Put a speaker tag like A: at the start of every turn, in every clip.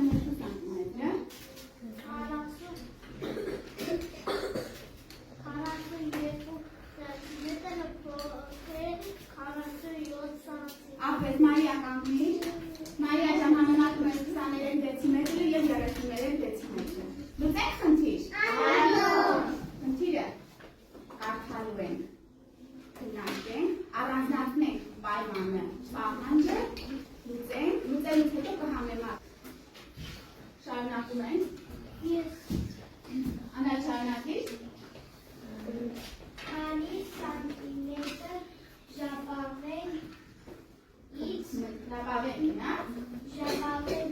A: 42 սանտիմետր։
B: 42 սանտիմետրը փոխել 47 սանտիմետր։
A: Ապրես Մարիա կանգնիր։ Մարիա ջան համեմատում ես 23 դեցիմետրը և 33 դեցիմետրը։ Լուծենք խնդիր։
B: Այո։
A: Խնդիրը կարդալու ենք, քննարկենք, առանձնացնենք պայմանը, պահանջը, լուծելուց հետո կհամեմատենք։ Շարունակում ենք։
B: Ես
A: Անա շարունակիր։
B: քանի սանտիմետր ժապավեն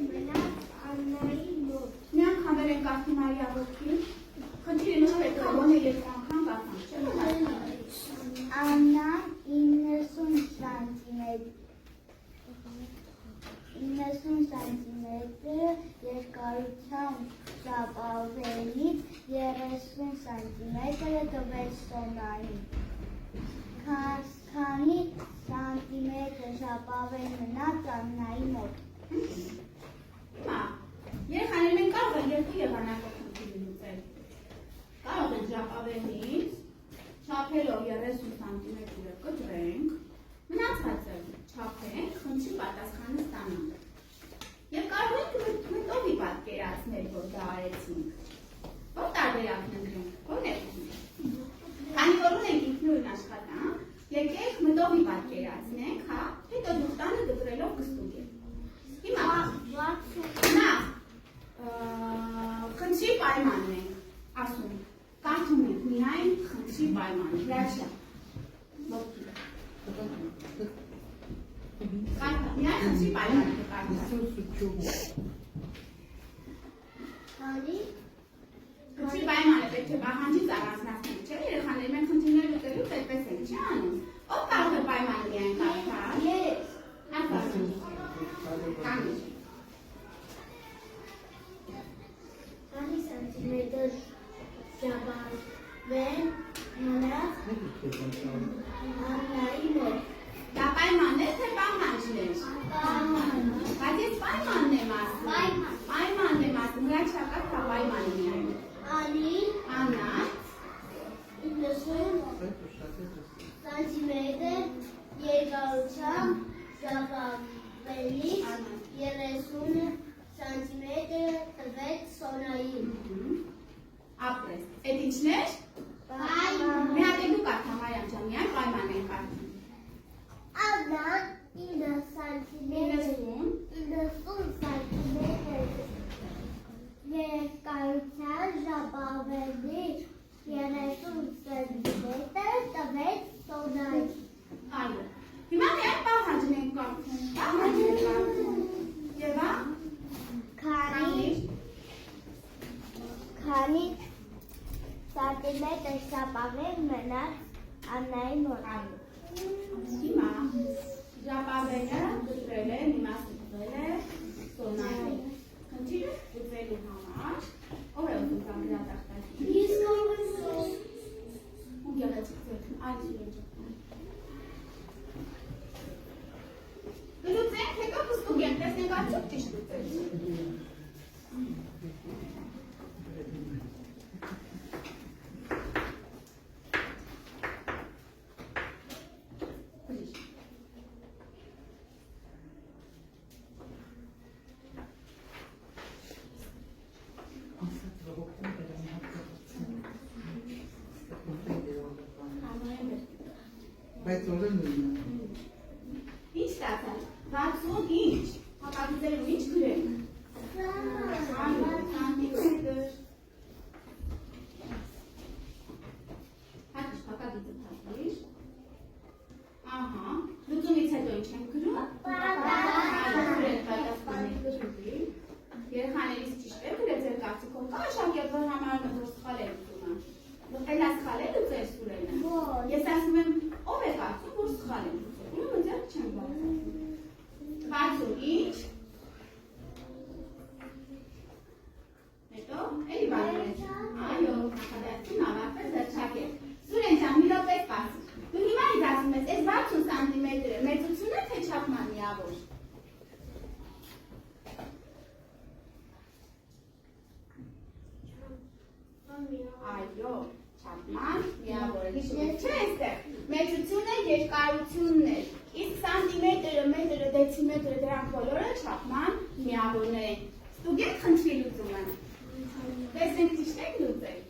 B: մնաց Աննայի մոտ։
A: Մի անգամ վերենք կարդի Մարիա ոտքի։ Խնդիրը նոր է կողոն է երկու անգամ կարդանք, չէ՞
B: Աննան 90 սանտիմետր երկարությամբ ժապավենից 30 սանտիմետր տվեց Սոնային։ Քանի սանտիմետր ժապավեն մնաց Աննայի մոտ։
A: Հիմա երեխաները մենք կարող են երկու եղանակով խնդիր լուծել։ Կարող են ժապավենից չափելով 30 սանտիմետրը կտրենք, մնացածը չափենք, խնդրի պատասխանը ստանանք։ Եվ կարող ենք մտովի պատկերացնել, որ դա արեցինք։ Որ տարբերակն ընտրենք, ո՞րն է։ Քանի որ ունենք ինքնուրույն աշխատանք, եկեք մտովի պատկերացնենք, հա, հետո դուք տանը դրելով կստուգենք։ Հիմա նախ խնդրի պայմանն ենք ասում, կարդում ենք միայն խնդրի պայմանը, հրաշա, միայն խնդրի պայմանը կկարդա։ Խնդրի պայմանը պետք է պահանջից առանձնացնենք, չէ՞, երեխաներ, մենք խնդիրներ լուծելուց այդպես ենք, չի անում։ Ով կարող է պայմանը միայն կարդալ։ Ես։ Ասացին։ Կանգնիր։
B: Քանի սանտիմետր ժապավեն մնաց Աննայի մոտ։
A: Դա պայմանն է, թե պահանջն է։
B: Պայման։
A: Բայց ես պայմանն եմ ասում։ Պայմանն եմ ասում, հրաշակա թա պայմանը միայն։ Աննա
B: 90 սանտիմետր երկարությամբ ժապավենից 30 սանտիմետր տվեց Սոնային։
A: Ապրես։ Էդ ինչն էր։
B: Պայման։
A: Մի հատ դու կարդա Մարիամ ջան, միայն պայման ենք կարդում։
B: Աննան 90 սանտիմետր երկարության ժապավենից 30 սանտիմետր տվեց Սոնային։
A: Այո։ Հիմա միայն պահանջն ենք կարդում։ Պահանջն ենք կարդում։ Եվա։
B: Քանի սանտիմետր ժապավեն մնաց Աննայի մոտ։
A: Հիմա ժապավենը դրել է, իմաստվել է Սոնային։ Խնդիրը լուծելու համար ով է ուզում կանգնատախտակի։
B: Ես կարող եմ
A: Ու գեղեցիկ ձերքն, այլ իրեն Լուծենք, հետո կստուգենք, տեսնենք արդյոք ճիշտ լուծել։
C: Բայց օրը նույնն է։
A: Ինչ ստացան, 60 ինչ, հակագծելու ինչ գրենք։ Սանտիմետր։ Հատիշ, հակագիծը թաշվիր։ Ահա, լուծումից հետո ինչ ենք գրում։ Երեխաներից ճիշտ է գրել ձեր կարծիքով, կա աշակերտ, որ համարում է, որ սխալ է լուծումը։ Էլա սխալ է լուծել Սուրենը։ Ես ասում եմ, ով է կարծում, որ սխալ է լուծել։ Ուրեմն ձեռք չեմ բացում։ 60 ինչ։ այո, չափման միավորը, հիշում եք, չէ՞ այստեղ, մեծությունը երկարությունն էր, իսկ սանտիմետրը, մետրը, դեցիմետրը, դրանք բոլորը չափման միավորներ են։ Ստուգեք խնդրի լուծումը։ Տեսնենք ճիշտ եք լուծել։